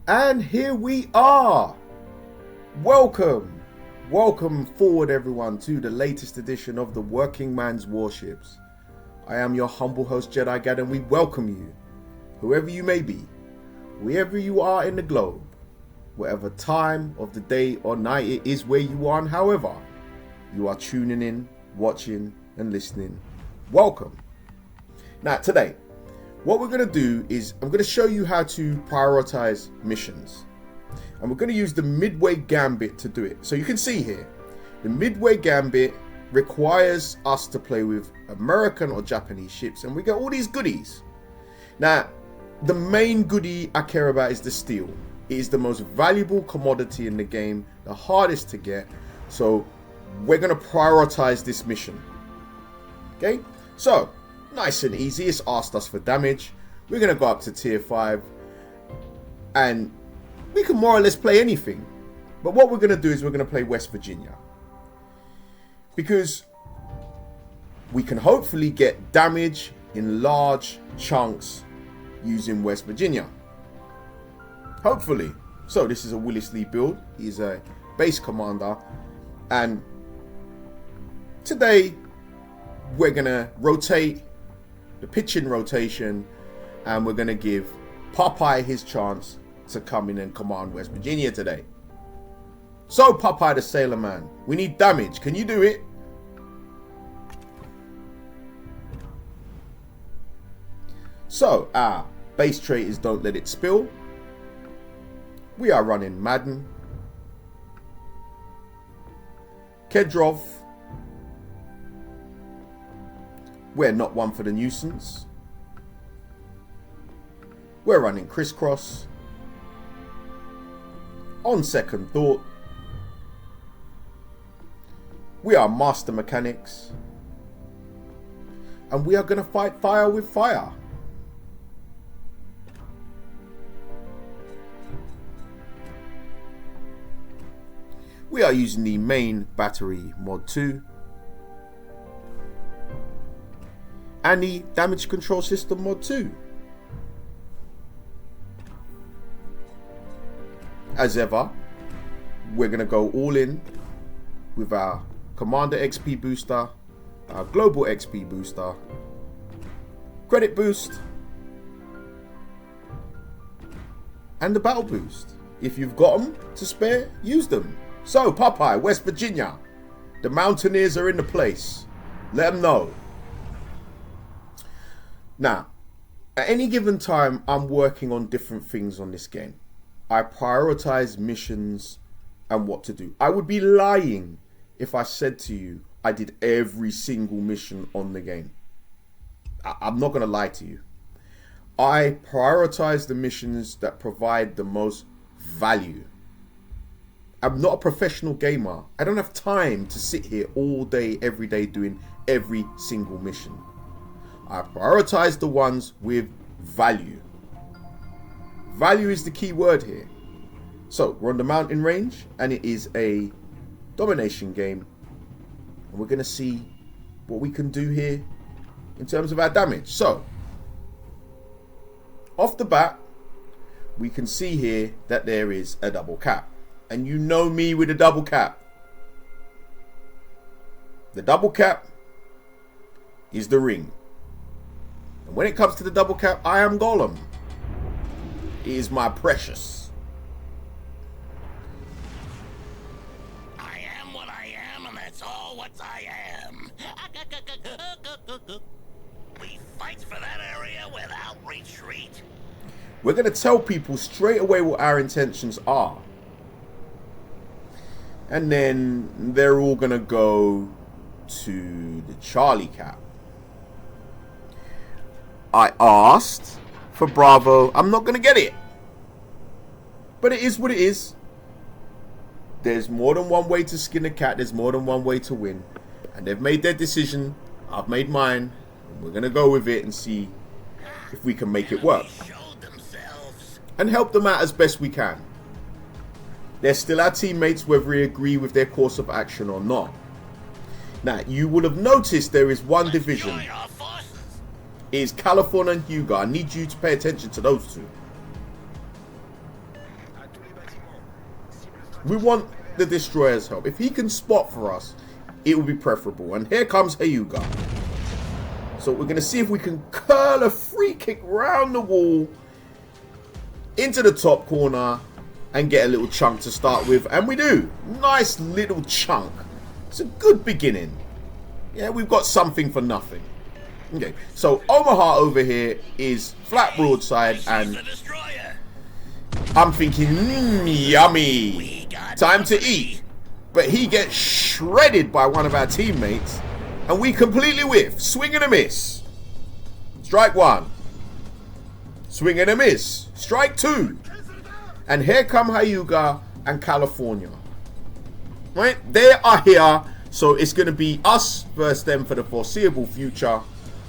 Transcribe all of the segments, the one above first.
And here we are. Welcome forward everyone to the latest edition of the Working Man's Warships. I am your humble host Jedi Gad, and we welcome you, whoever you may be, wherever you are in the globe, whatever time of the day or night it is where you are, and however you are tuning in, watching and listening. Welcome. Now today, what we're going to do is I'm going to show you how to prioritize missions. And we're going to use the Midway Gambit to do it. So you can see here, the Midway Gambit requires us to play with American or Japanese ships, and we get all these goodies. Now, the main goodie I care about is the steel. It is the most valuable commodity in the game, the hardest to get. So we're going to prioritize this mission. Okay, so nice and easy. It's asked us for damage. We're going to go up to tier 5 and we can more or less play anything. But what we're going to do is we're going to play West Virginia, because we can hopefully get damage in large chunks using West Virginia. Hopefully. So this is a Willis Lee build. He's a base commander, and today we're going to rotate the pitching rotation, and we're going to give Popeye his chance to come in and command West Virginia today. So Popeye the Sailor Man, we need damage. Can you do it? So our base trait is don't let it spill. We are running Madden, Kedrov. We're not one for the nuisance. We're running Crisscross. On second thought, we are Master Mechanics. And we are going to fight fire with fire. We are using the main battery mod 2. And the damage control system mod 2. As ever, we're going to go all in with our Commander XP booster, our Global XP booster, Credit boost, and the Battle boost. If you've got them to spare, use them. So Popeye, West Virginia, the Mountaineers are in the place. Let them know. Now, at any given time, I'm working on different things on this game. I prioritize missions and what to do. I would be lying if I said to you I did every single mission on the game. I'm not going to lie to you. I prioritize the missions that provide the most value. I'm not a professional gamer. I don't have time to sit here all day, every day doing every single mission. I prioritize the ones with value. Value is the key word here. So we're on the mountain range, and it is a domination game, and we're going to see what we can do here in terms of our damage. So off the bat, we can see here that there is a double cap, and you know me with a double cap. The double cap is the ring, and when it comes to the double cap, I am Gollum. Is my precious. I am what I am, and that's all what I am. We fight for that area without retreat. We're going to tell people straight away what our intentions are. And then they're all going to go to the Charlie cap. I asked for Bravo. I'm not going to get it. But it is what it is. There's more than one way to skin a cat. There's more than one way to win. And they've made their decision. I've made mine. And we're going to go with it and see if we can make it work. And help them out as best we can. They're still our teammates whether we agree with their course of action or not. Now, you would have noticed there is one division. It is California and Hugo. I need you to pay attention to those two. We want the destroyer's help. If he can spot for us, it would be preferable. And here comes Hyuga. So we're going to see if we can curl a free kick round the wall into the top corner and get a little chunk to start with. And we do. Nice little chunk. It's a good beginning. Yeah, we've got something for nothing. Okay, so Omaha over here is flat broadside, and I'm thinking, yummy, time to eat. But he gets shredded by one of our teammates, and we completely whiff. Swing and a miss. Strike one. Swing and a miss. Strike two. And here come Hyuga and California. Right? They are here, so it's going to be us versus them for the foreseeable future.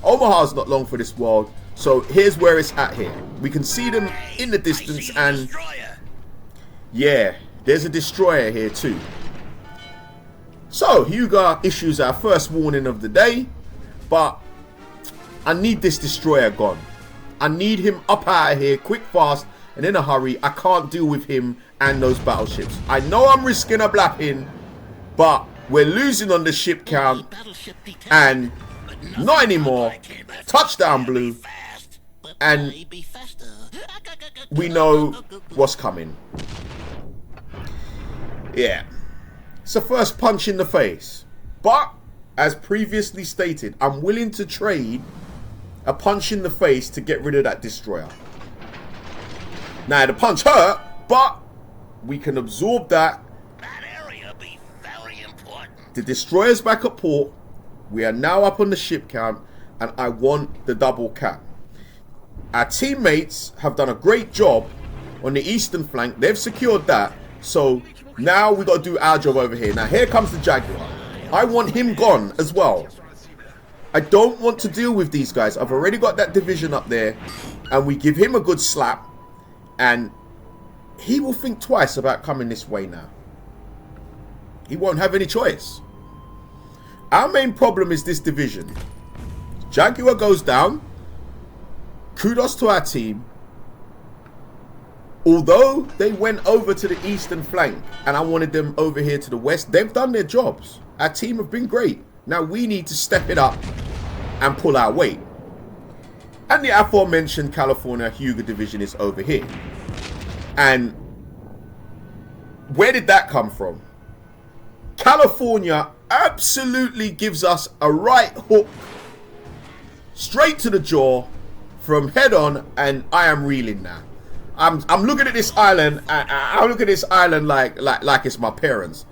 Omaha's not long for this world, so here's where it's at here. We can see them in the distance, and yeah, there's a destroyer here too. So Hyuga issues our first warning of the day, but I need this destroyer gone. I need him up out of here quick, fast, and in a hurry. I can't deal with him and those battleships. I know I'm risking a blapping, but we're losing on the ship count, and not anymore. Touchdown blue, and we know what's coming. Yeah, it's the first punch in the face, but as previously stated, I'm willing to trade a punch in the face to get rid of that destroyer. Now the punch hurt, but we can absorb that. That area be very important. The destroyer's back at port. We are now up on the ship count, and I want the double cap. Our teammates have done a great job on the eastern flank. They've secured that. So now we got to do our job over here. Now here comes the Jaguar. I want him gone as well. I don't want to deal with these guys. I've already got that division up there, and we give him a good slap, and he will think twice about coming this way now. He won't have any choice. Our main problem is this division. Jaguar goes down. Kudos to our team. Although they went over to the eastern flank and I wanted them over here to the west, they've done their jobs. Our team have been great. Now we need to step it up and pull our weight. And the aforementioned California Hyuga division is over here. And where did that come from? California absolutely gives us a right hook straight to the jaw from head on, and I am reeling now. I'm looking at this island. I look at this island like it's my parents.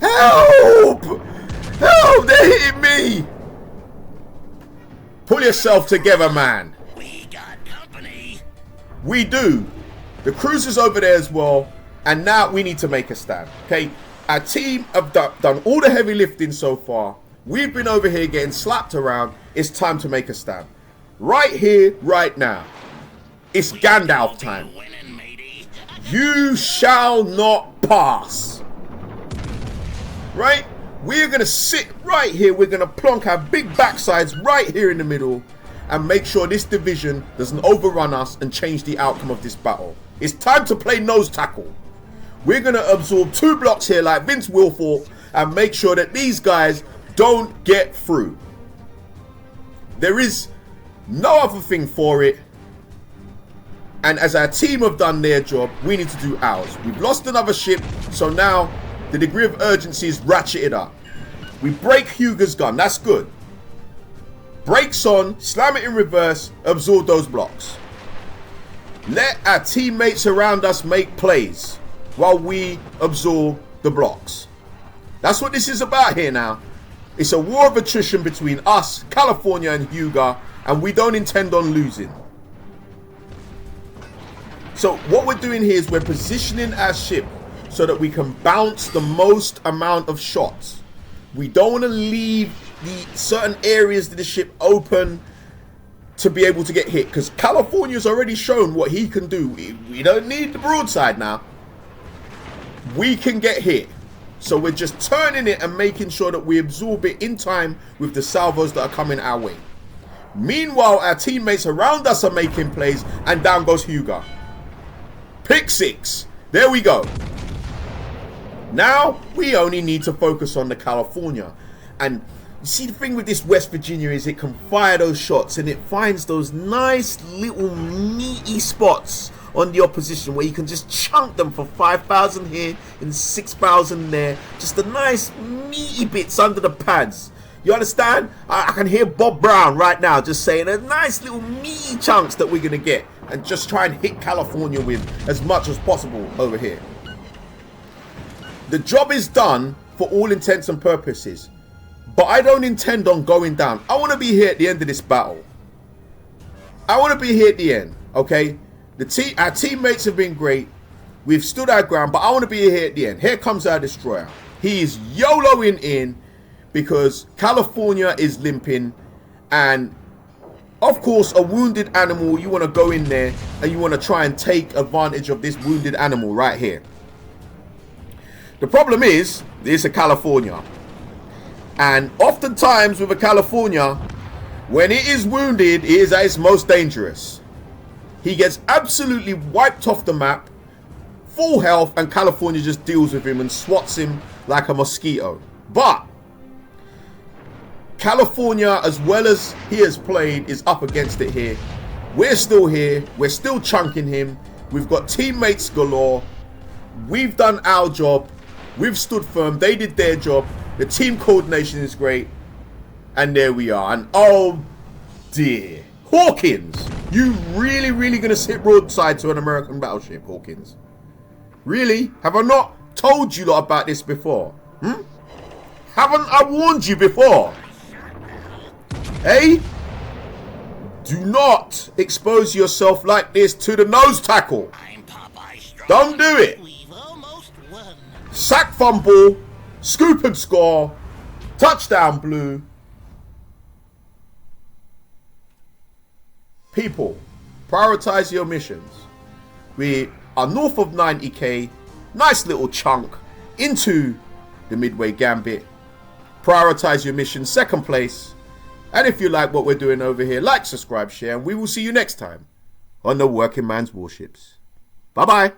Help! Help! They're hitting me! Pull yourself together, man. We got company. We do. The cruiser's over there as well, and now we need to make a stand. Okay. Our team have done all the heavy lifting so far. We've been over here getting slapped around. It's time to make a stand. Right here, right now. It's Gandalf time. You shall not pass. Right? We're going to sit right here. We're going to plonk our big backsides right here in the middle and make sure this division doesn't overrun us and change the outcome of this battle. It's time to play nose tackle. We're going to absorb 2 blocks here like Vince Wilfork and make sure that these guys don't get through. There is no other thing for it. And as our team have done their job, we need to do ours. We've lost another ship, so now the degree of urgency is ratcheted up. We break Hyuga's gun. That's good. Brakes on, slam it in reverse, absorb those blocks. Let our teammates around us make plays while we absorb the blocks. That's what this is about here now. It's a war of attrition between us, California, and Hyuga, and we don't intend on losing. So what we're doing here is we're positioning our ship so that we can bounce the most amount of shots. We don't want to leave the certain areas of the ship open to be able to get hit, because California's already shown what he can do. We don't need the broadside now. We can get hit. So we're just turning it and making sure that we absorb it in time with the salvos that are coming our way. Meanwhile, our teammates around us are making plays, and down goes Hyuga. Pick 6. There we go. Now we only need to focus on the California. And you see, the thing with this West Virginia is it can fire those shots and it finds those nice little meaty spots on the opposition where you can just chunk them for 5,000 here and 6,000 there. Just the nice meaty bits under the pads. You understand? I can hear Bob Brown right now just saying a nice little meaty chunks that we're going to get. And just try and hit California with as much as possible over here. The job is done for all intents and purposes. But I don't intend on going down. I want to be here at the end of this battle. I want to be here at the end, okay? Our teammates have been great. We've stood our ground, but I want to be here at the end. Here comes our destroyer. He is YOLOing in because California is limping. And, of course, a wounded animal, you want to go in there and you want to try and take advantage of this wounded animal right here. The problem is, it's a California. And oftentimes with a California, when it is wounded, it is at its most dangerous. He gets absolutely wiped off the map, full health, and California just deals with him and swats him like a mosquito. But California, as well as he has played, is up against it here. We're still here. We're still chunking him. We've got teammates galore. We've done our job. We've stood firm. They did their job. The team coordination is great. And there we are. And oh dear. Hawkins, you really going to sit broadside to an American battleship, Hawkins? Really? Have I not told you lot about this before? Haven't I warned you before? Hey? Do not expose yourself like this to the nose tackle. Don't do it. Sack fumble, scoop and score, touchdown blue. People, prioritize your missions. We are north of 90k, nice little chunk into the Midway Gambit. Prioritize your mission, second place. And if you like what we're doing over here, like, subscribe, share, and we will see you next time on the Working Man's Warships. Bye-bye.